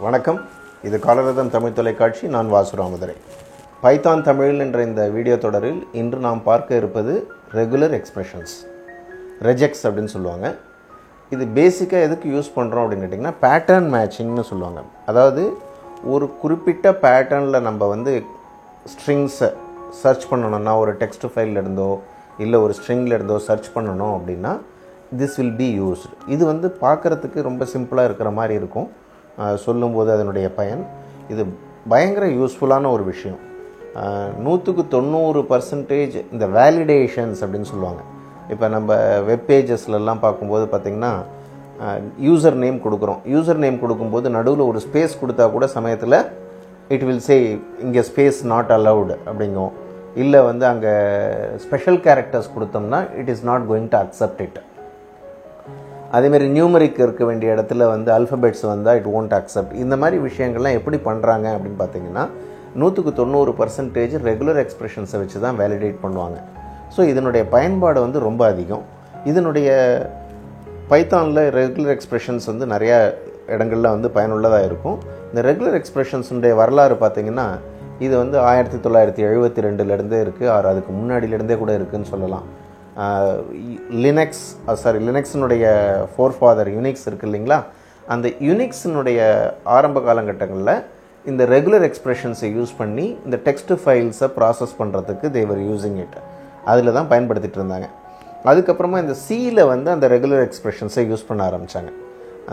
வணக்கம். இது காலரதம் தமிழ் தொலைக்காட்சி. நான் வாசுராமதுரை. பைத்தான் தமிழ் என்ற இந்த வீடியோ தொடரில் இன்று நாம் பார்க்க இருப்பது ரெகுலர் எக்ஸ்பிரஷன்ஸ், ரெஜெக்ஸ் அப்படின்னு சொல்லுவாங்க. இது பேசிக்காக எதுக்கு யூஸ் பண்ணுறோம் அப்படின்னு கேட்டிங்கன்னா பேட்டர்ன் மேட்சிங்னு சொல்லுவாங்க. அதாவது ஒரு குறிப்பிட்ட பேட்டர்னில் நம்ம ஸ்ட்ரிங்ஸை சர்ச் பண்ணணும்னா, ஒரு டெக்ஸ்ட் ஃபைலில் இருந்தோ இல்லை ஒரு ஸ்ட்ரிங்கில் இருந்தோ சர்ச் பண்ணணும் அப்படின்னா திஸ் வில் பி யூஸ்டு. இது பார்க்குறதுக்கு ரொம்ப சிம்பிளாக இருக்கிற மாதிரி இருக்கும். சொல்லும்போது அதனுடைய பயன் இது பயங்கர யூஸ்ஃபுல்லான ஒரு விஷயம். 100% இந்த வேலிடேஷன்ஸ் அப்படின்னு சொல்லுவாங்க. இப்போ நம்ம வெப்பேஜஸ்லாம் பார்க்கும்போது பார்த்திங்கன்னா யூசர் நேம் கொடுக்குறோம். யூசர் நேம் கொடுக்கும்போது நடுவில் ஒரு ஸ்பேஸ் கொடுத்தா கூட சமயத்தில் இட் வில் சே இங்கே ஸ்பேஸ் நாட் அலவுடு அப்படிங்கும். இல்லை அங்கே ஸ்பெஷல் கேரக்டர்ஸ் கொடுத்தோம்னா it is not going to accept it. அதேமாதிரி நியூமரிக் இருக்க வேண்டிய இடத்துல அல்ஃபபெட்ஸ் வந்தால் இட் ஓன்ட் அக்செப்ட். இந்த மாதிரி விஷயங்கள்லாம் எப்படி பண்ணுறாங்க அப்படின்னு பார்த்தீங்கன்னா 100% ரெகுலர் எக்ஸ்பிரஷன்ஸை வச்சு தான் வேலிடேட் பண்ணுவாங்க. ஸோ இதனுடைய பயன்பாடு ரொம்ப அதிகம். இதனுடைய பைத்தானில் ரெகுலர் எக்ஸ்பிரஷன்ஸ் நிறையா இடங்களில் பயனுள்ளதாக இருக்கும். இந்த ரெகுலர் எக்ஸ்பிரஷன்ஸுடைய வரலாறு பார்த்திங்கன்னா இது 1972 இருக்குது, அதுக்கு முன்னாடியிலேருந்தே கூட இருக்குதுன்னு சொல்லலாம். லினக்ஸினுடைய ஃபோர்ஃபாதர் யுனிக்ஸ் இருக்குது இல்லைங்களா, அந்த யுனிக்ஸினுடைய ஆரம்ப காலகட்டங்களில் இந்த ரெகுலர் எக்ஸ்பிரஷன்ஸை யூஸ் பண்ணி இந்த டெக்ஸ்ட் ஃபைல்ஸை ப்ராசஸ் பண்ணுறதுக்கு தேவர் யூஸிங் இட். அதில் தான் பயன்படுத்திகிட்டு இருந்தாங்க. அதுக்கப்புறமா இந்த சியில் அந்த ரெகுலர் எக்ஸ்பிரஷன்ஸை யூஸ் பண்ண ஆரம்பித்தாங்க.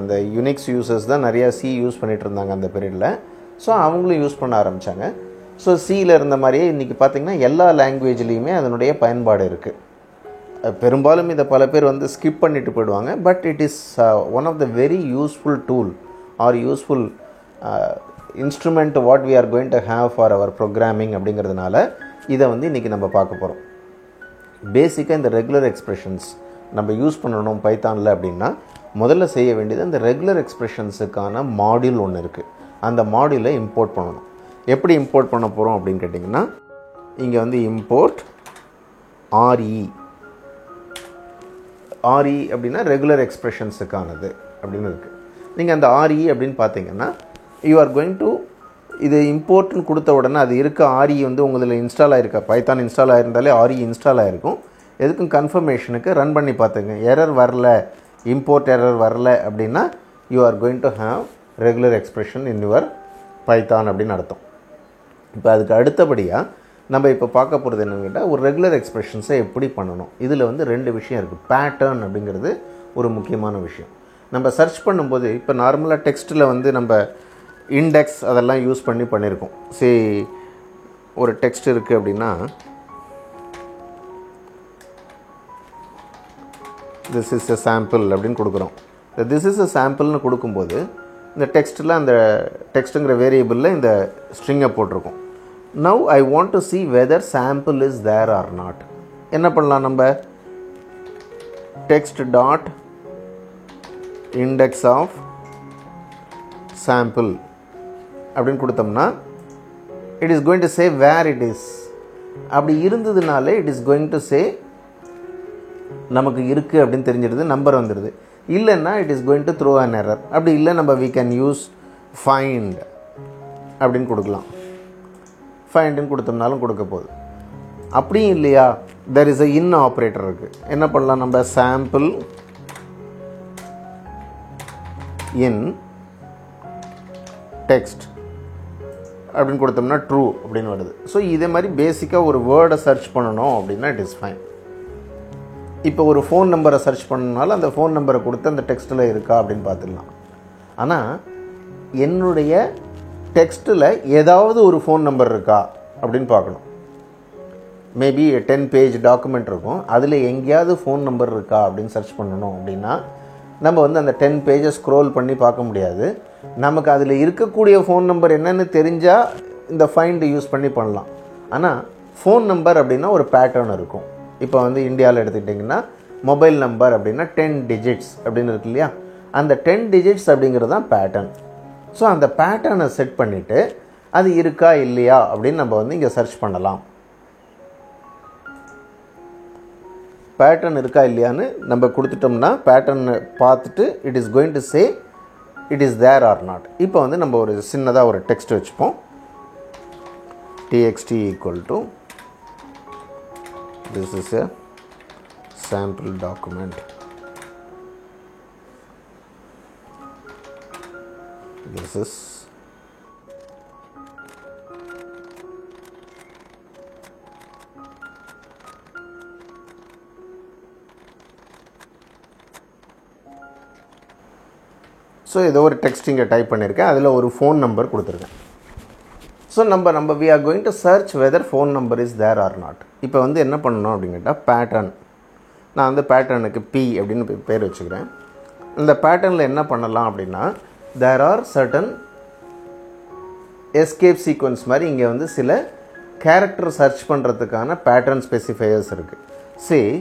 அந்த யுனிக்ஸ் யூசர்ஸ் தான் நிறையா சி யூஸ் பண்ணிகிட்டு இருந்தாங்க அந்த பீரியடில். ஸோ அவங்களும் யூஸ் பண்ண ஆரம்பித்தாங்க. ஸோ சியில் இருந்த மாதிரியே இன்றைக்கி பார்த்திங்கன்னா எல்லா லாங்குவேஜ்லேயுமே அதனுடைய பயன்பாடு இருக்குது. பெரும்பாலும் இதை பல பேர் ஸ்கிப் பண்ணிட்டு போயிடுவாங்க. But it is one of the very useful tool or useful instrument what we are going to have for our programming அப்படிங்கிறதுனால இதை இன்றைக்கி நம்ம பார்க்க போகிறோம். பேசிக்காக இந்த ரெகுலர் எக்ஸ்பிரஷன்ஸ் நம்ம யூஸ் பண்ணணும் பைத்தானில் அப்படின்னா முதல்ல செய்ய வேண்டியது இந்த ரெகுலர் எக்ஸ்பிரஷன்ஸுக்கான மாடியூல் ஒன்று இருக்குது. அந்த மாடியூலை இம்போர்ட் பண்ணணும். எப்படி இம்போர்ட் பண்ண போகிறோம் அப்படின்னு கேட்டிங்கன்னா இங்கே இம்போர்ட் RE அப்படின்னா ரெகுலர் எக்ஸ்பிரஷன்ஸுக்கானது அப்படின்னு இருக்குது. நீங்கள் அந்த RE அப்படின்னு பார்த்தீங்கன்னா யூ ஆர் கோயிங் டு இது இம்போர்ட்னு கொடுத்த உடனே அது இருக்க RE உங்களில் இன்ஸ்டால் ஆகிருக்கா, பைத்தான் இன்ஸ்டால் ஆகிருந்தாலே RE இன்ஸ்டால் ஆகிருக்கும். எதுக்கும் கன்ஃபர்மேஷனுக்கு ரன் பண்ணி பார்த்துங்க. எரர் வரல, இம்போர்ட் எரர் வரல அப்படின்னா you are going to have regular expression in your Python அப்படின்னு அர்த்தம். இப்போ அதுக்கு அடுத்தபடியாக நம்ம இப்போ பார்க்க போகிறது என்னன்னு கேட்டால் ஒரு ரெகுலர் எக்ஸ்பிரஷன்ஸை எப்படி பண்ணணும். இதில் 2 விஷயம் இருக்குது. பேட்டர்ன் அப்படிங்கிறது ஒரு முக்கியமான விஷயம். நம்ம சர்ச் பண்ணும்போது இப்போ நார்மலாக டெக்ஸ்ட்டில் நம்ம இண்டெக்ஸ் அதெல்லாம் யூஸ் பண்ணியிருக்கோம். ஒரு டெக்ஸ்ட் இருக்குது அப்படின்னா திஸ் இஸ் எ சாம்பிள் அப்படின்னு கொடுக்குறோம். திஸ் இஸ் எ சாம்பிள்னு கொடுக்கும்போது இந்த டெக்ஸ்ட்டில் அந்த டெக்ஸ்ட்டுங்கிற வேரியபிளில் இந்த ஸ்ட்ரிங்கை போட்டிருக்கோம். Now I want to see whether sample is there or not. என்ன பண்ணலாம், நம்ம text dot index of sample அப்படின்னு கொடுத்தோம்னா it is going to say where it is. அப்படி இருந்ததுனாலே it is going to say நமக்கு இருக்குது அப்படின்னு தெரிஞ்சிடுது, நம்பர் வந்துடுது. இல்லைன்னா it is going to throw an error. அப்படி இல்லை நம்ம we can use find அப்படின்னு கொடுக்கலாம். ஃபைண்டுன்னு கொடுத்தோம்னாலும் கொடுக்க போகுது. அப்படியும் இல்லையா, there is a in operator இருக்குது. என்ன பண்ணலாம், நம்ம சாம்பிள் இன் டெக்ஸ்ட் அப்படின்னு கொடுத்தோம்னா ட்ரூ அப்படின்னு வருது. ஸோ இதே மாதிரி பேசிக்காக ஒரு வேர்டை சர்ச் பண்ணணும் அப்படின்னா இட் இஸ் ஃபைன். இப்போ ஒரு ஃபோன் நம்பரை சர்ச் பண்ணனால அந்த ஃபோன் நம்பரை கொடுத்து அந்த டெக்ஸ்ட்டில் இருக்கா அப்படின்னு பார்த்துக்கலாம். ஆனால் என்னுடைய டெக்ஸ்ட்டில் ஏதாவது ஒரு ஃபோன் நம்பர் இருக்கா அப்படின்னு பார்க்கணும். மேபி 10 பேஜ் டாக்குமெண்ட் இருக்கும், அதில் எங்கேயாவது ஃபோன் நம்பர் இருக்கா அப்படின்னு சர்ச் பண்ணணும் அப்படின்னா நம்ம அந்த 10 பேஜை ஸ்க்ரோல் பண்ணி பார்க்க முடியாது. நமக்கு அதில் இருக்கக்கூடிய ஃபோன் நம்பர் என்னென்னு தெரிஞ்சால் இந்த ஃபைண்டு யூஸ் பண்ணி பண்ணலாம். ஆனால் ஃபோன் நம்பர் அப்படின்னா ஒரு பேட்டர்ன் இருக்கும். இப்போ இந்தியாவில் எடுத்துக்கிட்டிங்கன்னா மொபைல் நம்பர் அப்படின்னா 10 டிஜிட்ஸ் அப்படின்னு இருக்கு இல்லையா, அந்த 10 டிஜிட்ஸ் அப்படிங்கிறது தான் பேட்டர்ன். ஸோ அந்த பேட்டர்னை செட் பண்ணிவிட்டு அது இருக்கா இல்லையா அப்படின்னு நம்ம இங்கே சர்ச் பண்ணலாம். பேட்டர்ன் இருக்கா இல்லையான்னு நம்ம கொடுத்துட்டோம்னா பேட்டர்னை பார்த்துட்டு it is going to say it is there or not. இப்போ வந்து நம்ம ஒரு சின்னதாக ஒரு டெக்ஸ்ட் வச்சுப்போம். txt equal to this is a sample document. This is so ஏதோ ஒரு டெக்ஸ்ட் இங்கே டைப் பண்ணியிருக்கேன், அதில் ஒரு ஃபோன் நம்பர் கொடுத்துருக்கேன். ஸோ நம்ம we are going to search whether phone number is there or not. இப்போ வந்து என்ன பண்ணணும் அப்படின்னு கேட்டால் பேட்டர்ன், நான் வந்து பேட்டர்னுக்கு P அப்படின்னு பேர் வச்சுக்கிறேன். இந்த பேட்டர்னில் என்ன பண்ணலாம் அப்படின்னா there are certain escape sequence மாதிரி இங்கே வந்து சில கேரக்டர் சர்ச் பண்ணுறதுக்கான பேட்டர்ன் ஸ்பெசிஃபையர்ஸ் இருக்குது. சரி,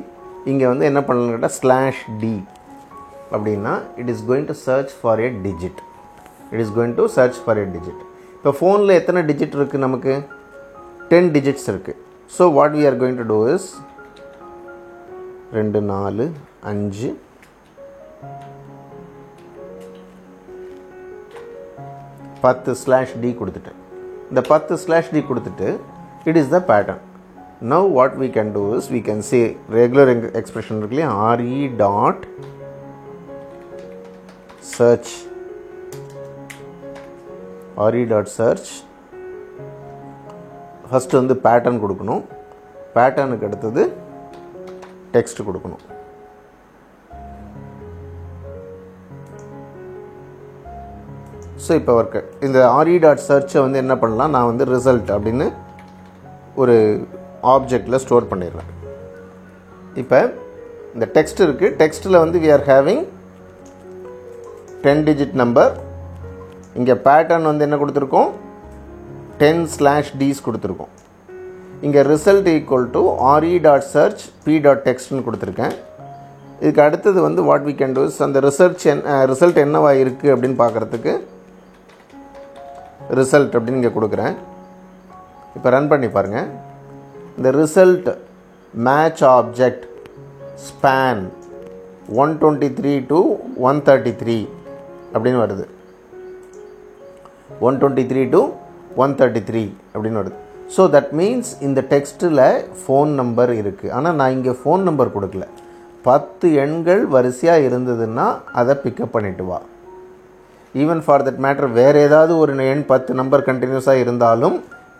இங்கே வந்து என்ன பண்ணலாம்னு கேட்டால் /d அப்படின்னா it is going to search for a digit. It is going to search for a digit. இப்போ ஃபோனில் எத்தனை டிஜிட் இருக்குது? நமக்கு 10 digits இருக்குது. So what we are going to do is 2 4 5 10/d கொடுத்துட்டேன். இந்த 10/d கொடுத்துட்டு it is the pattern. Now what we can do is we can say regular expression இருக்குல்லையா, re dot search, re dot search. First வந்து pattern கொடுக்கணும், பேட்டர்னுக்கு அடுத்தது text கொடுக்கணும். So இப்போ work இந்த re dot search வந்து என்ன பண்ணலாம், நான் வந்து ரிசல்ட் அப்படின்னு ஒரு ஆப்ஜெக்டில் ஸ்டோர் பண்ணிடுறேன். இப்போ இந்த டெக்ஸ்ட் இருக்குது, டெக்ஸ்ட்டில் வந்து we are having 10 digit number. இங்கே பேட்டர்ன் வந்து என்ன கொடுத்துருக்கோம், 10/Ds கொடுத்துருக்கோம். இங்கே result equal to re dot search p dot textன்னு கொடுத்துருக்கேன். இதுக்கு அடுத்தது வந்து what we can do is அந்த ரிசல்ட் என்னவா இருக்குது அப்படின்னு பார்க்குறதுக்கு ரிசல்ட் அப்படின்னு இங்கே கொடுக்குறேன். இப்போ ரன் பண்ணி பாருங்கள். இந்த result match object span 123 to 133 அப்படின்னு வருது. 123 to 133 அப்படின்னு வருது. ஸோ தட் மீன்ஸ் இந்த டெக்ஸ்ட்டில் ஃபோன் நம்பர் இருக்குது. ஆனால் நான் இங்கே ஃபோன் நம்பர் கொடுக்கல. 10 எண்கள் வரிசையாக இருந்ததுன்னா அதை பிக்கப் பண்ணிட்டு வா. ஈவன் ஃபார் தட் மேட்டர் வேறு ஏதாவது ஒரு எண் 10 நம்பர் கண்டினியூஸாக இருந்தாலும்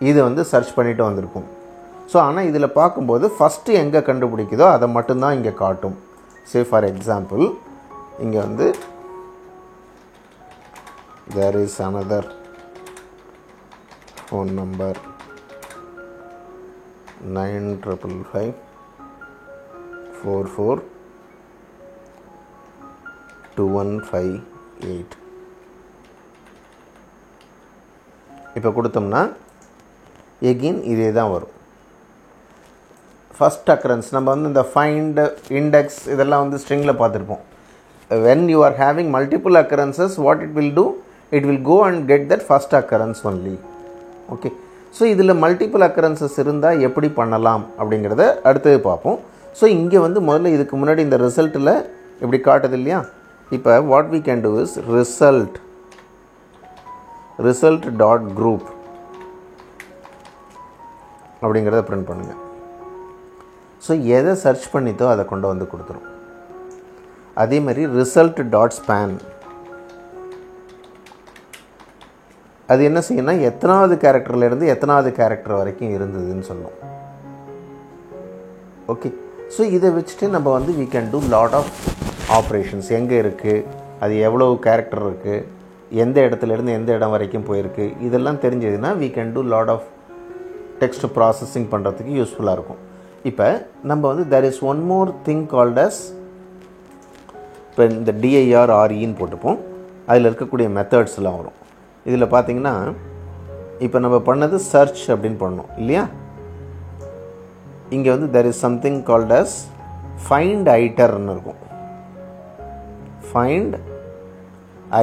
இது வந்து சர்ச் பண்ணிட்டு வந்திருக்கும். ஸோ ஆனால் இதில் பார்க்கும்போது ஃபஸ்ட்டு எங்கே கண்டுபிடிக்குதோ அதை மட்டும்தான் இங்கே காட்டும். சே ஃபார் எக்ஸாம்பிள் இங்கே வந்து there is another phone number 9555 44 2158. இப்போ கொடுத்தோம்னா எகெயின் இதே தான் வரும். ஃபஸ்ட் அக்கரன்ஸ் நம்ம வந்து இந்த ஃபைண்ட் இண்டெக்ஸ் இதெல்லாம் வந்து ஸ்ட்ரிங்கில் பார்த்துருப்போம். when you are having multiple occurrences, what it will do, it will go and get that first occurrence only. Okay, so இதில் மல்டிபிள் அக்கரன்சஸ் இருந்தால் எப்படி பண்ணலாம் அப்படிங்கிறத அடுத்தது பார்ப்போம். ஸோ இங்கே வந்து முதல்ல இதுக்கு முன்னாடி இந்த ரிசல்ட்டில் இப்படி காட்டுது இல்லையா. இப்போ what we can do is result dot group அப்படிங்கிறத பிரிண்ட் பண்ணுங்கள். ஸோ எதை சர்ச் பண்ணித்தோ அதை கொண்டு வந்து கொடுத்துரும். அதே மாதிரி ரிசல்ட் டாட் ஸ்பேன் அது என்ன செய்யணும்னா எத்தனாவது கேரக்டர்லேருந்து எத்தனாவது கேரக்டர் வரைக்கும் இருந்ததுன்னு சொல்லும். ஓகே, ஸோ இதை வச்சுட்டு நம்ம வந்து we can do lot of operations. எங்கே இருக்குது, அது எவ்வளோ கேரக்டர் இருக்குது, எந்த இடத்துலேருந்து எந்த இடம் வரைக்கும் போயிருக்கு, இதெல்லாம் தெரிஞ்சதுன்னா we can do lot of text processing பண்ணுறதுக்கு யூஸ்ஃபுல்லாக இருக்கும். இப்போ நம்ம வந்து there is one more thing called as, இப்போ இந்த DIR-REன்னு போட்டுப்போம். அதில் இருக்கக்கூடிய மெத்தட்ஸ்லாம் வரும். இதில் பார்த்தீங்கன்னா இப்போ நம்ம பண்ணது சர்ச் அப்படின்னு பண்ணோம் இல்லையா. இங்கே வந்து there is something called as find iterன்னு இருக்கும். find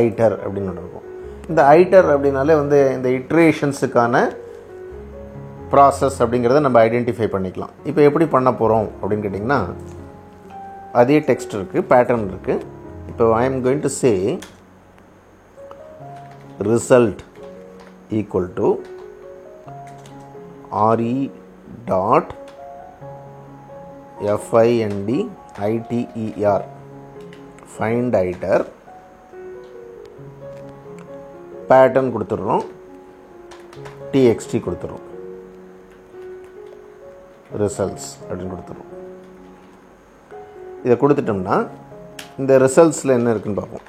iter அப்படின்னு ஒன்று இருக்கும். இந்த iter அப்படின்னாலே வந்து இந்த இட்ரேஷன்ஸுக்கான ப்ராசஸ் அப்படிங்கிறத நம்ம ஐடென்டிஃபை பண்ணிக்கலாம். இப்போ எப்படி பண்ண போகிறோம் அப்படின்னு கேட்டிங்கன்னா அதே டெக்ஸ்ட் இருக்குது, பேட்டர்ன் இருக்குது. இப்போ I am going to say result equal to re dot finditer find iter pattern கொடுத்துறோம், txt கொடுத்துறோம், results அப்படின்னு கொடுத்துறோம். இதை கொடுத்துட்டோம்னா இந்த ரிசல்ட்ஸில் என்ன இருக்குன்னு பார்ப்போம்.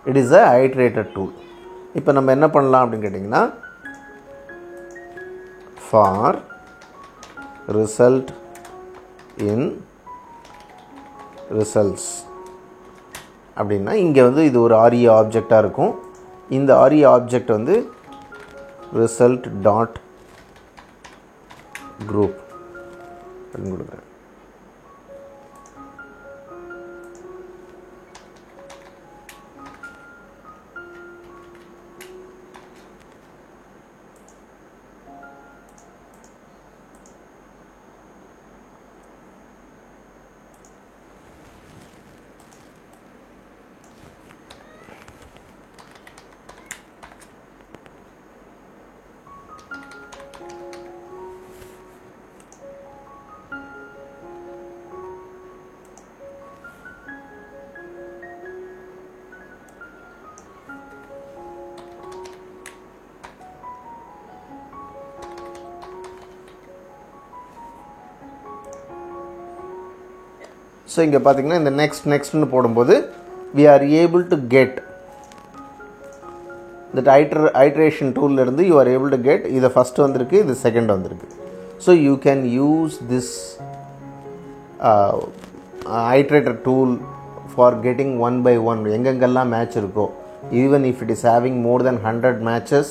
It is a iterated tool. இப்போ நம்ம என்ன பண்ணலாம் அப்படின்னு கேட்டிங்கன்னா, ஃபார் ரிசல்ட் இன் ரிசல்ட்ஸ் அப்படின்னா இங்கே வந்து இது ஒரு ஆரிய ஆப்ஜெக்டாக இருக்கும். இந்த ஆரிய ஆப்ஜெக்ட் வந்து ரிசல்ட் டாட் குரூப் அப்படின்னு கொடுக்குறேன். ஸோ இங்கே பார்த்தீங்கன்னா இந்த நெக்ஸ்ட்னு போடும்போது we are able to get that iteration டூல்லேருந்து you are able to get இது ஃபஸ்ட்டு வந்திருக்கு, இது செகண்ட் வந்திருக்கு. So you can use this iterator tool for getting one by one எங்கெங்கெல்லாம் மேட்ச் இருக்கோ, even if it is having more than 100 matches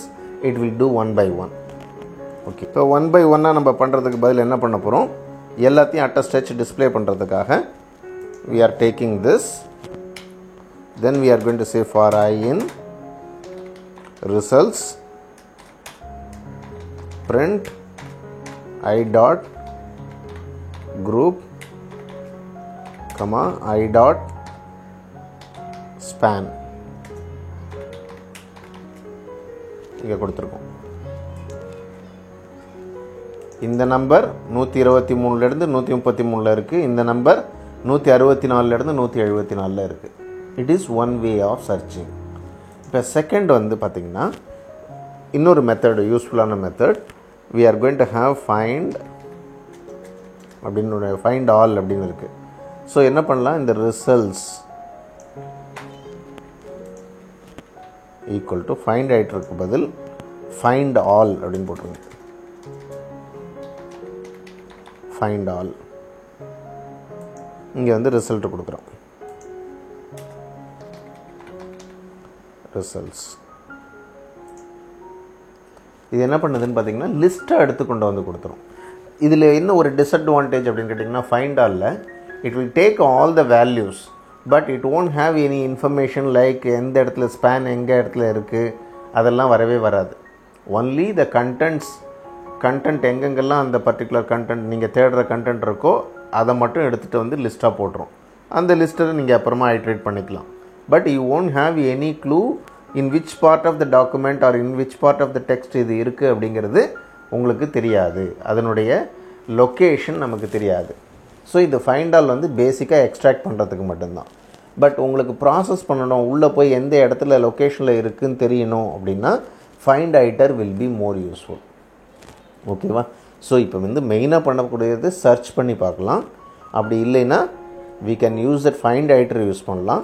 it will do one by one. Okay, இப்போ one by ஒன்னாக நம்ம பண்ணுறதுக்கு பதில் என்ன பண்ண போகிறோம், எல்லாத்தையும் அட் அ ஸ்ட்ரெச் டிஸ்பிளே பண்ணுறதுக்காக we are taking this, then we are going to say for I in results print I dot group comma I dot span இங்கே கொடுத்துருக்கோம். இந்த நம்பர் 123லேருந்து 133 இருக்குது, இந்த நம்பர் 164லேருந்து 174 இருக்குது. It is one way of searching. இப்போ second வந்து பார்த்திங்கன்னா இன்னொரு மெத்தட், யூஸ்ஃபுல்லான method, we are going to have find அப்படின்னு find all அப்படின்னு இருக்குது. ஸோ என்ன பண்ணலாம், இந்த ரிசல்ட்ஸ் ஈக்குவல் டு find iterக்கு பதில் find all அப்படின்னு போட்டுருங்க. find all இங்கே வந்து ரிசல்ட் கொடுக்குறோம். ரிசல்ட்ஸ் இது என்ன பண்ணுதுன்னு பார்த்தீங்கன்னா லிஸ்ட்டை எடுத்துக்கொண்டு வந்து கொடுத்துரும். இதில் என்ன ஒரு டிஸ்அட்வான்டேஜ் அப்படின்னு கேட்டிங்கன்னா, ஃபைண்ட் ஆலில் it will take all the values but it won't have any information like எந்த இடத்துல ஸ்பேன் எங்கே இடத்துல இருக்குது அதெல்லாம் வரவே வராது. ஒன்லி த கண்டென்ட் எங்கெங்கெல்லாம் அந்த பர்டிகுலர் கண்டென்ட் நீங்கள் தேடுற கண்டென்ட் இருக்கோ அதை மட்டும் எடுத்துகிட்டு வந்து லிஸ்ட்டாக போட்டுரும். அந்த லிஸ்ட்டை நீங்கள் அப்புறமா ஐட்ரேட் பண்ணிக்கலாம். But you won't have any clue in which part of the document or in which part of the text இது இருக்குது அப்படிங்கிறது உங்களுக்கு தெரியாது. அதனுடைய லொக்கேஷன் நமக்கு தெரியாது. ஸோ இது ஃபைண்ட் ஆல் வந்து பேசிக்காக எக்ஸ்ட்ராக்ட் பண்ணுறதுக்கு மட்டும்தான். பட் உங்களுக்கு ப்ராசஸ் பண்ணணும், உள்ளே போய் எந்த இடத்துல லொக்கேஷனில் இருக்குதுன்னு தெரியணும் அப்படின்னா find iter will be more useful. ஓகேவா? ஸோ இப்போ வந்து மெயினாக பண்ணக்கூடியது சர்ச் பண்ணி பார்க்கலாம். அப்படி இல்லைன்னா we can use that find iter use பண்ணலாம்,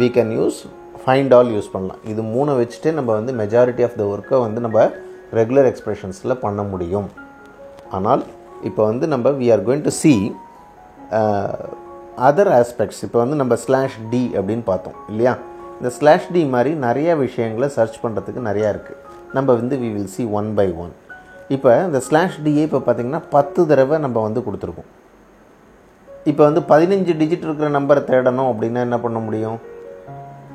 we can use find all use பண்ணலாம். இது மூணை வச்சுட்டு நம்ம வந்து மெஜாரிட்டி ஆஃப் த ஒர்க்கை வந்து நம்ம ரெகுலர் எக்ஸ்பிரஷன்ஸில் பண்ண முடியும். ஆனால் இப்போ வந்து நம்ம we are going to see other aspects. இப்போ வந்து நம்ம /d அப்படின்னு பார்த்தோம் இல்லையா? இந்த /d மாதிரி நிறைய விஷயங்களை சர்ச் பண்ணுறதுக்கு நிறையா இருக்குது. நம்ம வந்து we will see one by one. இப்போ இந்த /d இப்போ பார்த்திங்கன்னா 10 தடவை நம்ம வந்து கொடுத்துருக்கோம். இப்போ வந்து 15 டிஜிட் இருக்கிற நம்பரை தேடணும் அப்படின்னா என்ன பண்ண முடியும்,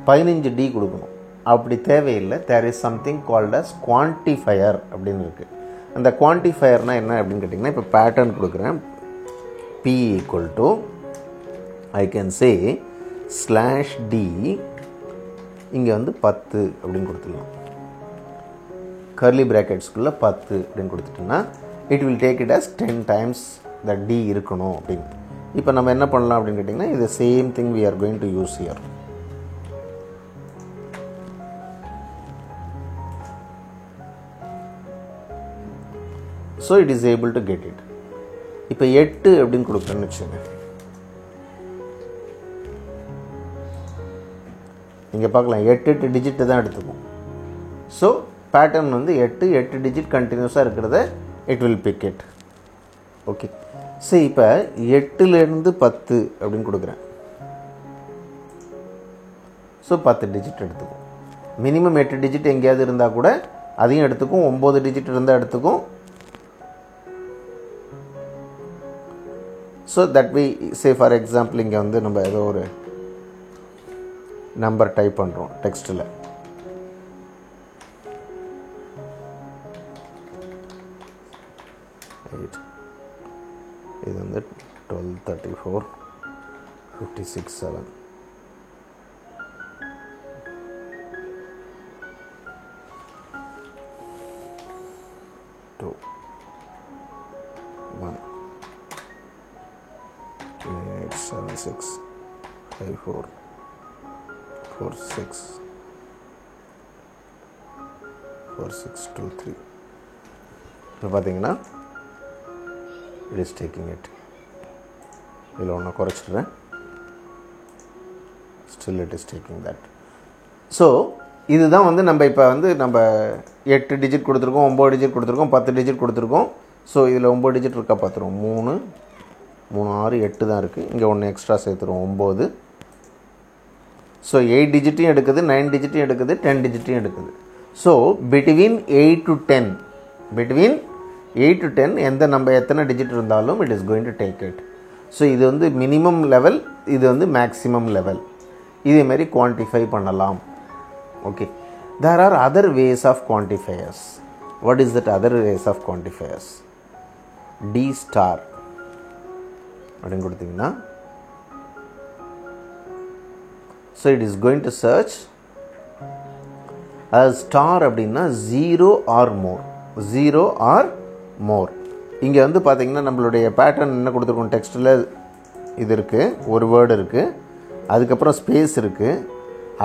15D கொடுக்கணும். அப்படி தேவையில்லை. There is something called as quantifier அப்படின்னு இருக்குது. அந்த குவான்டிஃபயர்னால் என்ன அப்படின்னு கேட்டிங்கன்னா, இப்போ பேட்டர்ன் கொடுக்குறேன். P = I can say slash D இங்கே வந்து 10 அப்படின்னு கொடுத்துடலாம். கர்லி ப்ராக்கெட்ஸ்குள்ளே 10 அப்படின்னு கொடுத்துட்டோன்னா it will take it as 10 times the d இருக்கணும் அப்படின்னு. இப்போ நம்ம என்ன பண்ணலாம் அப்படின்னு கேட்டிங்கன்னா இது same thing we are going to use here. So it is able to get it. இப்போ 8 அப்படின்னு கொடுக்குறேன்னு வச்சுங்க. இங்கே பார்க்கலாம் 8 டிஜிட் தான் எடுத்துக்கும். ஸோ பேட்டர்ன் வந்து 8 டிஜிட் கண்டினியூஸாக இருக்கிறத it will pick it. Okay, சரி இப்போ 8லேருந்து 10 அப்படின்னு கொடுக்குறேன். ஸோ 10 டிஜிட் எடுத்துக்கும். மினிமம் 8 டிஜிட் எங்கேயாவது இருந்தால் கூட அதையும் எடுத்துக்கும். 9 டிஜிட் இருந்தால் எடுத்துக்கும். So that we say for example இங்கே வந்து நம்ம ஏதோ ஒரு நம்பர் டைப் பண்ணுறோம் டெக்ஸ்ட்டில். இது வந்து 1234 56 7 2 1 8 7 6 5 4 4 6 4 6 2 3. இப்போ பார்த்தீங்கன்னா it is taking it. இதில் ஒன்று குறைச்சிடுறேன். still it is taking that. So இதுதான் வந்து நம்ம இப்போ வந்து நம்ம 8 டிஜிட் கொடுத்துருக்கோம், 9 டிஜிட் கொடுத்துருக்கோம், 10 டிஜிட் கொடுத்துருக்கோம். ஸோ இதில் 9 டிஜிட் இருக்கா பார்த்துருவோம். 3 3 6 8 தான் இருக்குது. இங்கே ஒன்று எக்ஸ்ட்ரா சேர்த்துருவோம் 9. ஸோ 8 டிஜிட்டையும் எடுக்குது, 9 டிஜிட்டையும் எடுக்குது, 10 டிஜிட்டையும் எடுக்குது. ஸோ பிட்வீன் 8 to 10 8 to 10 எந்த நம்ம எத்தனை டிஜிட் இருந்தாலும் it is going to take it. So இது வந்து மினிமம் லெவல், இது வந்து மேக்ஸிமம் லெவல். இதேமாரி குவான்டிஃபை பண்ணலாம். Okay, there are other ways of quantifiers. What is that other ways of quantifiers? D star அப்படின்னு கொடுத்தீங்கன்னா so it is going to search அது star அப்படின்னா 0 or more 0 or more. இங்கே வந்து பார்த்தீங்கன்னா நம்மளுடைய பேட்டர்ன் என்ன கொடுத்துருக்கோம், டெக்ஸ்ட்டில் இது இருக்குது, ஒரு வேர்டு இருக்குது, அதுக்கப்புறம் ஸ்பேஸ் இருக்குது,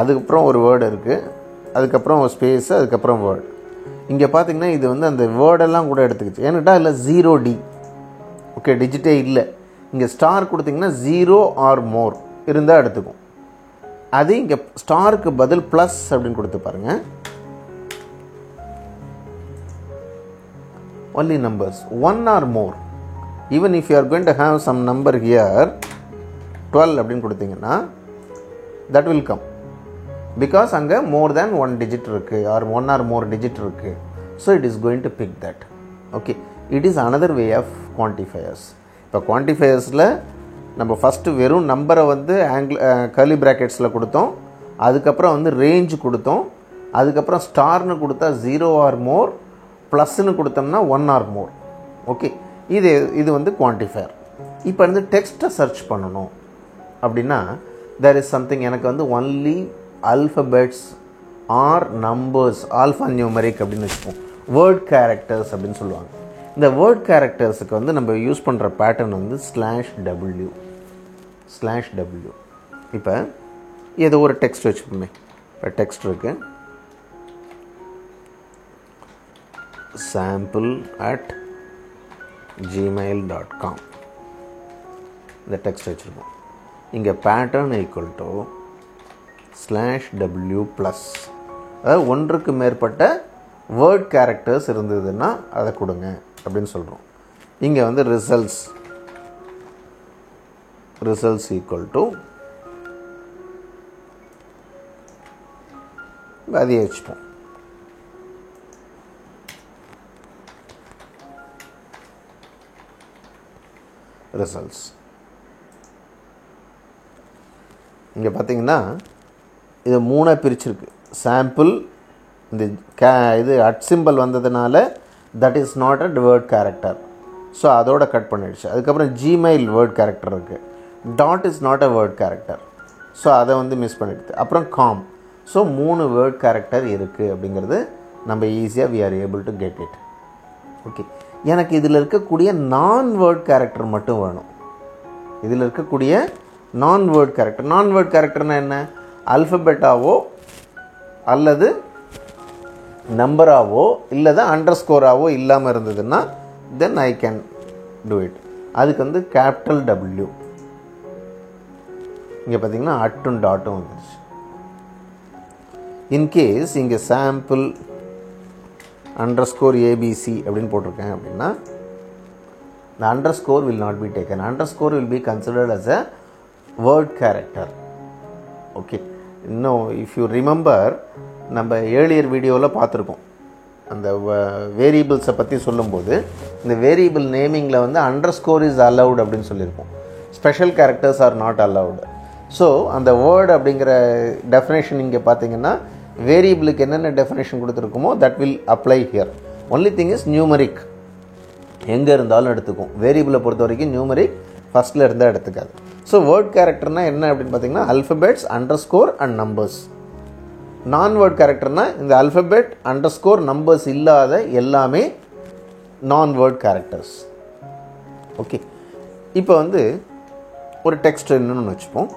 அதுக்கப்புறம் ஒரு வேர்டு இருக்குது, அதுக்கப்புறம் ஒரு ஸ்பேஸு, அதுக்கப்புறம் வேர்டு. இங்கே பார்த்தீங்கன்னா இது வந்து அந்த வேர்டெல்லாம் கூட எடுத்துக்கிச்சு. ஏன்னுட்டா இல்லை 0D. ஓகே, டிஜிட்டே இல்லை. இங்கே ஸ்டார் கொடுத்திங்கன்னா 0 or more இருந்தால் எடுத்துக்கும். அது இங்கே ஸ்டாருக்கு பதில் ப்ளஸ் அப்படின்னு கொடுத்து பாருங்கள். only numbers 1 or more. even if you are going to have some number here 12 அப்படின்னு கொடுத்தீங்கன்னா that will come because அங்கே more than 1 digit இருக்கு or 1 or more digit இருக்கு. so it is going to pick that. okay, it is another way of quantifiers. இப்போ குவான்டிஃபையர்ஸில் நம்ம first வெறும் நம்பரை வந்து கர்லி ப்ராக்கெட்ஸில் கொடுத்தோம், அதுக்கப்புறம் வந்து ரேஞ்ச் கொடுத்தோம், அதுக்கப்புறம் ஸ்டார்னு கொடுத்தா 0 or more, ப்ளஸ்ன்னு கொடுத்தோம்னா 1 or more. ஓகே, இது வந்து குவான்டிஃபையர். இப்போ வந்து டெக்ஸ்ட்டை சர்ச் பண்ணணும் அப்படின்னா தேர் இஸ் சம்திங். எனக்கு வந்து only alphabets or numbers, alpha numeric அப்படின்னு வச்சுப்போம், வேர்ட் கேரக்டர்ஸ் அப்படின்னு சொல்லுவாங்க. இந்த வேர்ட் கேரக்டர்ஸுக்கு வந்து நம்ம யூஸ் பண்ணுற பேட்டர்ன் வந்து /w. இப்போ ஏதோ ஒரு டெக்ஸ்ட் வச்சுப்போமே. இப்போ டெக்ஸ்ட் இருக்குது, sample@gmail.com இந்த டெக்ஸ்ட் வச்சுருக்கோம். இங்கே பேட்டர்ன் ஈக்குவல் டு /w+, அதாவது ஒன்றுக்கு மேற்பட்ட வேர்ட் கேரக்டர்ஸ் இருந்ததுன்னா அதை கொடுங்க அப்படின்னு சொல்கிறோம். இங்கே வந்து ரிசல்ட்ஸ் ஈக்குவல் டு அதையே வச்சுப்போம். ரிசல்ட்ஸ் இங்கே பார்த்தீங்கன்னா இது 3 பிரிச்சிருக்கு. சாம்பிள் இந்த இது அட் சிம்பிள் வந்ததுனால that is not a word character. So அதோட கட் பண்ணிடுச்சு. அதுக்கப்புறம் ஜிமெயில் வேர்ட் கேரக்டர் இருக்குது. Dot is not a word character. So அதை வந்து மிஸ் பண்ணிடுது. அப்புறம் காம். ஸோ 3 வேர்ட் கேரக்டர் இருக்குது அப்படிங்கிறது நம்ம ஈஸியாக we are able to get it. Okay, எனக்கு இதில் இருக்கக்கூடிய நான் வேர்ட் கேரக்டர் மட்டும் வேணும். இதில் இருக்கக்கூடிய நான் வேர்ட் கேரக்டர்னால் என்ன? அல்ஃபபெட்டாவோ அல்லது நம்பராவோ இல்லது அண்டர்ஸ்கோராவோ இல்லாமல் இருந்ததுன்னா தென் ஐ கேன் டூ இட். அதுக்கு வந்து கேபிட்டல் W. இங்கே பார்த்தீங்கன்னா அட்டும் டாட்டும் வந்துடுச்சு. இன்கேஸ் இங்கே சாம்பிள் அண்டர்ஸ்கோர் ABC அப்படின்னு போட்டிருக்கேன் அப்படின்னா the underscore will not be taken. Underscore will be considered as a word character. Okay. Now, if you remember, நம்ம ஏர்லியர் வீடியோவில் பார்த்துருக்கோம், அந்த வேரியபிள்ஸை பற்றி சொல்லும்போது இந்த வேரியபிள் நேமிங்கில் வந்து அண்டர்ஸ்கோர் இஸ் அலவுட் அப்படின்னு சொல்லியிருப்போம். Special characters are not allowed. So அந்த வேர்டு அப்படிங்கிற டெஃபினேஷன் இங்கே பார்த்தீங்கன்னா வேரியபிளுக்கு என்னென்ன டெஃபினேஷன் கொடுத்துருக்குமோ that will apply here. Only thing is numeric எங்கே இருந்தாலும் எடுத்துக்கும். வேரியபிளை பொறுத்த வரைக்கும் நியூமரிக் ஃபஸ்ட்டில் இருந்தால் எடுத்துக்காது. ஸோ வேர்ட் கேரக்டர்னால் என்ன அப்படின்னு பார்த்தீங்கன்னா அல்ஃபபெட்ஸ் அண்டர்ஸ்கோர் அண்ட் நம்பர்ஸ். நான் வேர்ட் கேரக்டர்னால் இந்த அல்ஃபபெட் அண்டர்ஸ்கோர் நம்பர்ஸ் இல்லாத எல்லாமே நான் வேர்ட் கேரக்டர்ஸ். ஓகே, இப்போ வந்து ஒரு டெக்ஸ்ட் என்னன்னு வச்சுப்போம்.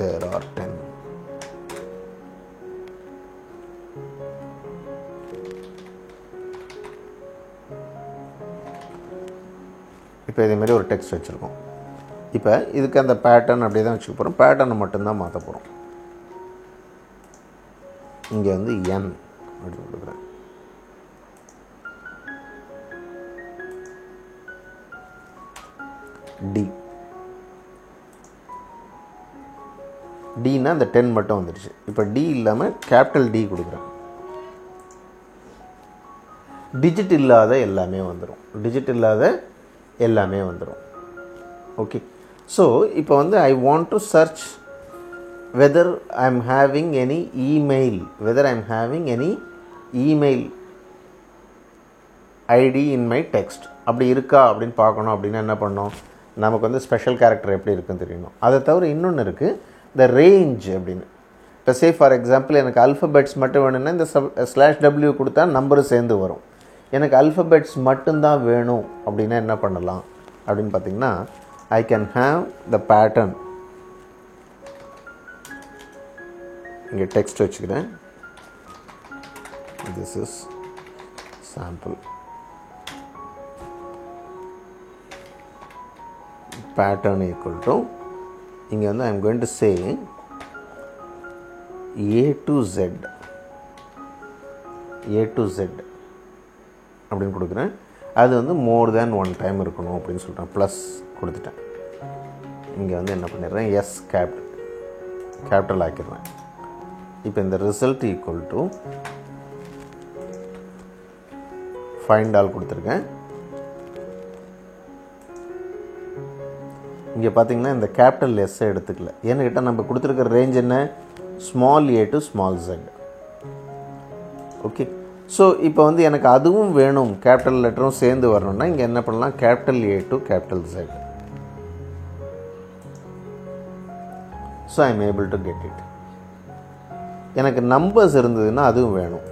There are 10. இப்போ இதே மாதிரி ஒரு டெக்ஸ்ட் வச்சுருக்கோம். இப்போ இதுக்கு அந்த பேட்டர்ன் அப்படியே தான் வச்சுக்க போகிறோம். பேட்டர்னை மட்டும்தான் மாற்ற போகிறோம். இங்கே வந்து N அப்படின்னு கொடுக்குறேன். Dனா அந்த 10 மட்டும் வந்துடுச்சு. இப்போ D இல்லாமல் கேபிட்டல் D கொடுக்குறேன். டிஜிட் இல்லாத எல்லாமே வந்துடும். ஓகே, ஸோ இப்போ வந்து I want to search whether I am having any email ID in my text. அப்படி இருக்கா அப்படின்னு பார்க்கணும். அப்படின்னா என்ன பண்ணோம், நமக்கு வந்து ஸ்பெஷல் கேரக்டர் எப்படி இருக்குன்னு தெரியணும். அதை தவிர இன்னொன்று இருக்குது, இந்த ரேஞ்ச் அப்படின்னு. இப்போ சே ஃபார் எக்ஸாம்பிள் எனக்கு அல்ஃபபெட்ஸ் மட்டும் வேணும்னா இந்த /W கொடுத்தா நம்பரு சேர்ந்து வரும். எனக்கு அல்ஃபபெட்ஸ் மட்டும்தான் வேணும் அப்படின்னா என்ன பண்ணலாம் அப்படின்னு பார்த்தீங்கன்னா I can have the pattern. இங்கே டெக்ஸ்ட் வச்சுக்கிறேன். This is sample. pattern equal to இங்கே வந்து I am going to say A to Z அப்படின்னு கொடுக்குறேன். அது வந்து மோர் தேன் 1 டைம் இருக்கணும் அப்படின்னு சொல்கிறேன். ப்ளஸ் கொடுத்துட்டேன். இங்கே வந்து என்ன பண்ணிடுறேன், எஸ் கேபிட்டல் ஆக்கிடுறேன். இப்போ இந்த result equal to find all கொடுத்துருக்கேன். இங்கே பார்த்தீங்கன்னா இந்த கேபிட்டல் எஸ்ஸை எடுத்துக்கல. ஏன்னு கேட்டால் நம்ம கொடுத்துருக்கிற ரேஞ்ச் என்ன, small a to small z. Okay, so இப்போ வந்து எனக்கு அதுவும் வேணும், கேபிட்டல் லெட்டரும் சேர்ந்து வரணும்னா இங்கே என்ன பண்ணலாம், capital A to capital Z. So I am able to get it. எனக்கு நம்பர்ஸ் இருந்ததுன்னா அதுவும் வேணும்.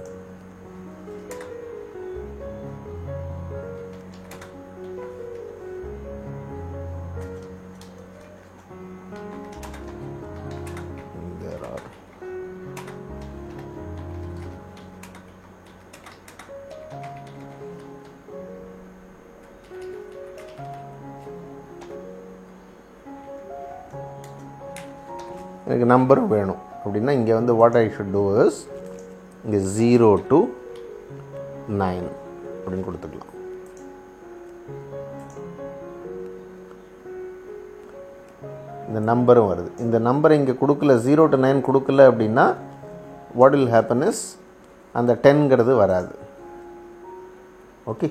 எனக்கு நம்பரும் வேணும் அப்படின்னா இங்கே வந்து what I should do is இங்கே 0 to 9 அப்படின்னு கொடுத்துக்கலாம். இந்த நம்பரும் வருது. இந்த நம்பரை இங்கே கொடுக்கல, 0 to 9 கொடுக்கல அப்படின்னா வாட் வில் ஹேப்பன் இஸ் அந்த 10ங்கிறது வராது. ஓகே,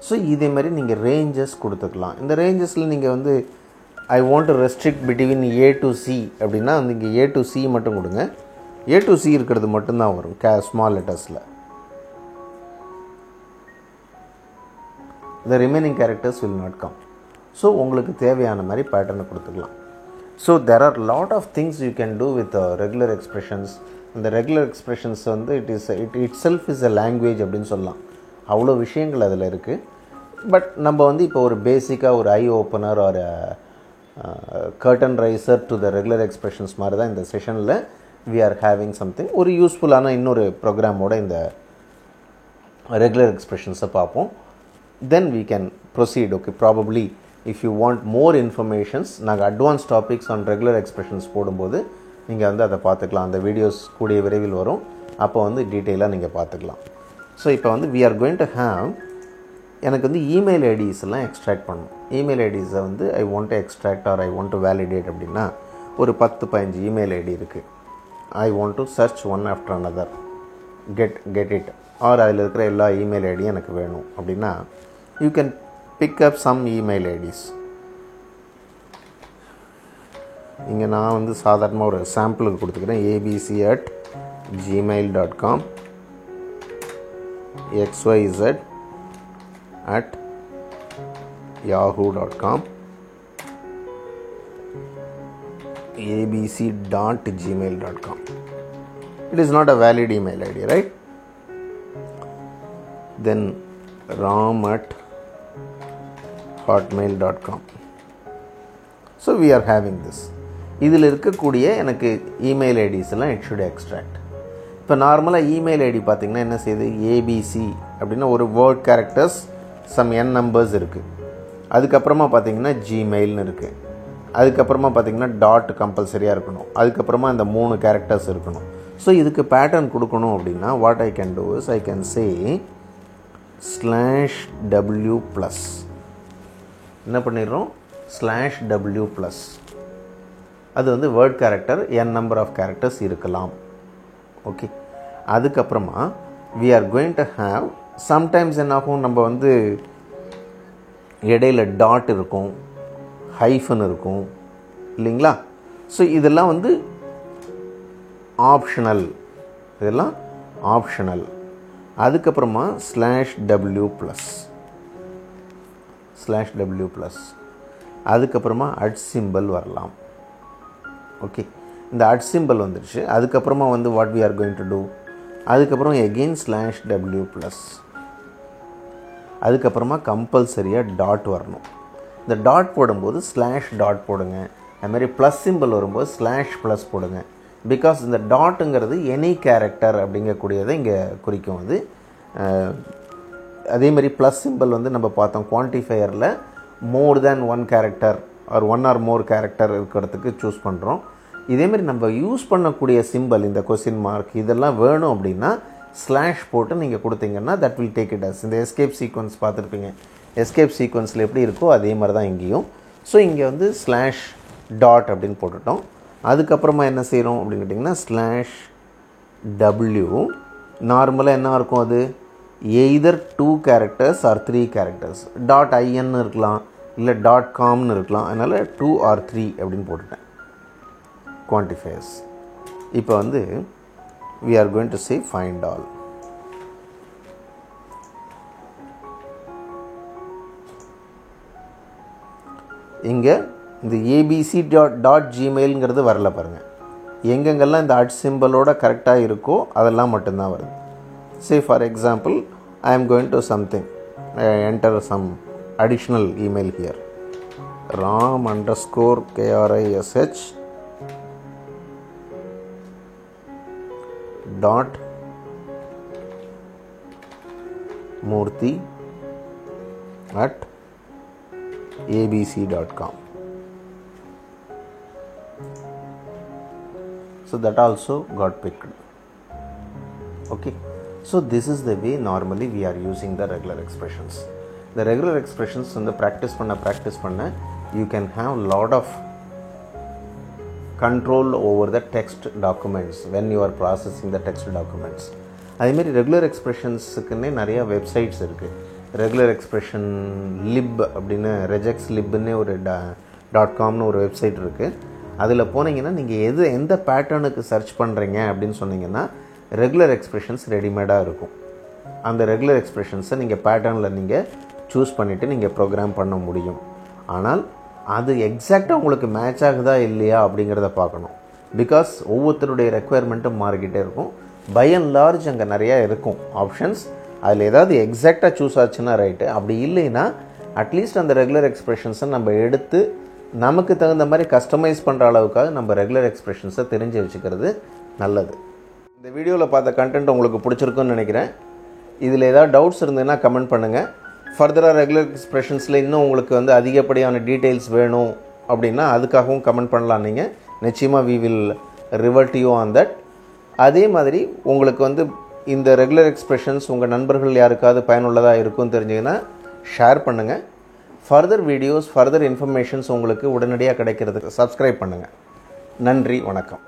ஸோ இதே மாதிரி நீங்கள் ரேஞ்சஸ் கொடுத்துக்கலாம். இந்த ரேஞ்சஸில் நீங்கள் வந்து I want to restrict between A to C அப்படின்னா வந்து இங்கே A to C மட்டும் கொடுங்க. A to C இருக்கிறது மட்டும்தான் வரும் ஸ்மால் லெட்டர்ஸில். The remaining characters will not come. So உங்களுக்கு தேவையான மாதிரி பேட்டர்னை கொடுத்துக்கலாம். So there are lot of things you can do with regular expressions. இந்த ரெகுலர் எக்ஸ்பிரஷன்ஸ் வந்து itself is a language அப்படின்னு சொல்லலாம். அவ்வளோ விஷயங்கள் அதில் இருக்குது. பட் நம்ம வந்து இப்போ ஒரு பேசிக்காக ஒரு ஐ ஓப்பனர் ஒரு curtain riser to the regular expressions மாதிரி தான் இந்த செஷனில் வி ஆர் ஹேவிங் சம்திங் ஒரு யூஸ்ஃபுல்லான இன்னொரு ப்ரோக்ராமோட இந்த ரெகுலர் எக்ஸ்பிரஷன்ஸை பார்ப்போம். தென் we can proceed. Okay, probably if you want more informations, நாங்கள் advance topics on regular expressions போடும்போது நீங்கள் வந்து அதை பார்த்துக்கலாம். அந்த வீடியோஸ் கூடிய விரைவில் வரும். அப்போ வந்து டீட்டெயிலாக நீங்கள் பார்த்துக்கலாம். ஸோ இப்போ வந்து we are going to have எனக்கு வந்து இமெயில் ஐடிஸ் எல்லாம் எக்ஸ்ட்ராக்ட் பண்ணணும். இமெயில் ஐடிஸை வந்து I want to extract or I want to validate அப்படின்னா ஒரு 10-15 இமெயில் ஐடி இருக்குது. I want to search one after another, get it, or அதில் இருக்கிற எல்லா இமெயில் ஐடியும் எனக்கு வேணும் அப்படின்னா you can pick up some email IDs. இங்கே நான் வந்து சாதாரணமாக ஒரு சாம்பிளுக்கு கொடுத்துக்கிறேன். abc@gmail.com, xyz@yahoo.com, abc.gmail.com. It is not a valid email ID, right? Then ram@hotmail.com. So we are having this. இதில் இருக்கக்கூடிய எனக்கு இமெயில் ஐடிஸ் எல்லாம் இட் ஷுட் எக்ஸ்ட்ராக்ட். இப்போ நார்மலாக இமெயில் ஐடி பார்த்திங்கன்னா என்ன செய்யுது, ஏபிசி அப்படின்னா ஒரு word characters some n numbers இருக்குது. அதுக்கப்புறமா பார்த்திங்கன்னா ஜிமெயில்னு இருக்குது. அதுக்கப்புறமா பார்த்திங்கன்னா டாட் கம்பல்சரியாக இருக்கணும். அதுக்கப்புறமா இந்த 3 கேரக்டர்ஸ் இருக்கணும். ஸோ இதுக்கு பேட்டர்ன் கொடுக்கணும் அப்படின்னா what I can do is I can say /w+. என்ன பண்ணிடுறோம், /w+. அது வந்து word character n number of characters இருக்கலாம். ஓகே, அதுக்கப்புறமா we are going to have sometimes என்ன ஆகும், நம்ம வந்து இடையில டாட் இருக்கும், ஹைஃபன் இருக்கும் இல்லைங்களா. ஸோ இதெல்லாம் வந்து ஆப்ஷனல், இதெல்லாம் ஆப்ஷனல். அதுக்கப்புறமா /w+, அதுக்கப்புறமா @ வரலாம். ஓகே, இந்த @ வந்துடுச்சு. அதுக்கப்புறமா வந்து what we are going to do, அதுக்கப்புறம் எகெயின் /w+, அதுக்கப்புறமா கம்பல்சரியாக டாட் வரணும். இந்த டாட் போடும்போது /டாட் போடுங்க. அதுமாதிரி ப்ளஸ் சிம்பிள் வரும்போது /+ போடுங்க. பிகாஸ் இந்த டாட்டுங்கிறது எனி கேரக்டர் அப்படிங்கக்கூடியதை இங்கே குறிக்கும். அது அதேமாதிரி ப்ளஸ் சிம்பிள் வந்து நம்ம பார்த்தோம் குவான்டிஃபையரில் more than 1 character or 1 or more character இருக்கிறதுக்கு சூஸ் பண்ணுறோம். இதேமாரி நம்ம யூஸ் பண்ணக்கூடிய சிம்பிள் இந்த கொஸ்டின் மார்க் இதெல்லாம் வேணும் அப்படின்னா / போட்டு நீங்கள் கொடுத்தீங்கன்னா that will take it as. இந்த எஸ்கேப் சீக்வன்ஸ் பார்த்துருப்பீங்க. எஸ்கேப் சீக்வன்ஸில் எப்படி இருக்கோ அதே மாதிரி தான் இங்கேயும். ஸோ இங்கே வந்து /டாட் அப்படின்னு போட்டுட்டோம். அதுக்கப்புறமா என்ன செய்கிறோம் அப்படின்னு கேட்டிங்கன்னா /w. நார்மலாக என்ன இருக்கும், அது either 2 characters are 3 characters. .in இருக்கலாம், இல்லை .comனு இருக்கலாம். அதனால் 2 or 3 அப்படின்னு போட்டுட்டேன் குவான்டிஃபையர்ஸ். இப்போ வந்து we are going to say find all. இங்கே இந்த abc.gmailங்கிறது வரல பாருங்கள். எங்கெங்கெல்லாம் இந்த @ கரெக்டாக இருக்கோ அதெல்லாம் மட்டும்தான் வருது. Say for example, I am going to something, I enter some additional email here, ram_krish .murthy@abc.com. So that also got picked. Okay, so this is the way normally we are using the regular expressions. The regular expressions வந்து practice பண்ண you can have lot of control over the text documents when you are processing the text documents. அதேமாதிரி regular எக்ஸ்பிரஷன்ஸுக்குன்னே நிறையா websites இருக்குது. Regular expression lip அப்படின்னு regex லிப்னே ஒரு .comனு ஒரு website இருக்குது. அதில் போனீங்கன்னா நீங்கள் எந்த பேட்டர்னுக்கு சர்ச் பண்ணுறீங்க அப்படின்னு சொன்னீங்கன்னா ரெகுலர் எக்ஸ்பிரஷன்ஸ் ரெடிமேடாக இருக்கும். அந்த ரெகுலர் எக்ஸ்பிரஷன்ஸை நீங்கள் பேட்டர்னில் நீங்கள் சூஸ் பண்ணிவிட்டு நீங்கள் ப்ரோக்ராம் பண்ண முடியும். ஆனால் அது எக்ஸாக்டாக உங்களுக்கு மேட்ச் ஆகுதா இல்லையா அப்படிங்கிறத பார்க்கணும். பிகாஸ் ஒவ்வொருத்தருடைய ரெக்குயர்மெண்ட்டும் மாறிக்கிட்டே இருக்கும். பை அண்ட் லார்ஜ் அங்கே நிறையா இருக்கும் ஆப்ஷன்ஸ். அதில் ஏதாவது எக்ஸாக்டாக சூஸ் ஆச்சுன்னா ரைட்டு. அப்படி இல்லைன்னா அட்லீஸ்ட் அந்த ரெகுலர் எக்ஸ்பிரஷன்ஸை நம்ம எடுத்து நமக்கு தகுந்த மாதிரி கஸ்டமைஸ் பண்ணுற அளவுக்காக நம்ம ரெகுலர் எக்ஸ்பிரஷன்ஸை தெரிஞ்சு வச்சுக்கிறது நல்லது. இந்த வீடியோவில் பார்த்த கண்டென்ட் உங்களுக்கு பிடிச்சிருக்குன்னு நினைக்கிறேன். இதில் ஏதாவது டவுட்ஸ் இருந்ததுன்னா கமெண்ட் பண்ணுங்கள். ஃபர்தராக ரெகுலர் எக்ஸ்பிரஷன்ஸில் இன்னும் உங்களுக்கு அதிகப்படியான டீட்டெயில்ஸ் வேணும் அப்படின்னா அதுக்காகவும் கமெண்ட் பண்ணலாம். நீங்கள் நிச்சயமாக we will revert you on that. அதே மாதிரி உங்களுக்கு இந்த ரெகுலர் எக்ஸ்பிரஷன்ஸ் உங்கள் நண்பர்கள் யாருக்காவது பயனுள்ளதாக இருக்கும்னு தெரிஞ்சிங்கன்னா ஷேர் பண்ணுங்கள். ஃபர்தர் வீடியோஸ், ஃபர்தர் இன்ஃபர்மேஷன்ஸ் உங்களுக்கு உடனடியாக கிடைக்கிறதுக்கு சப்ஸ்கிரைப் பண்ணுங்கள். நன்றி, வணக்கம்.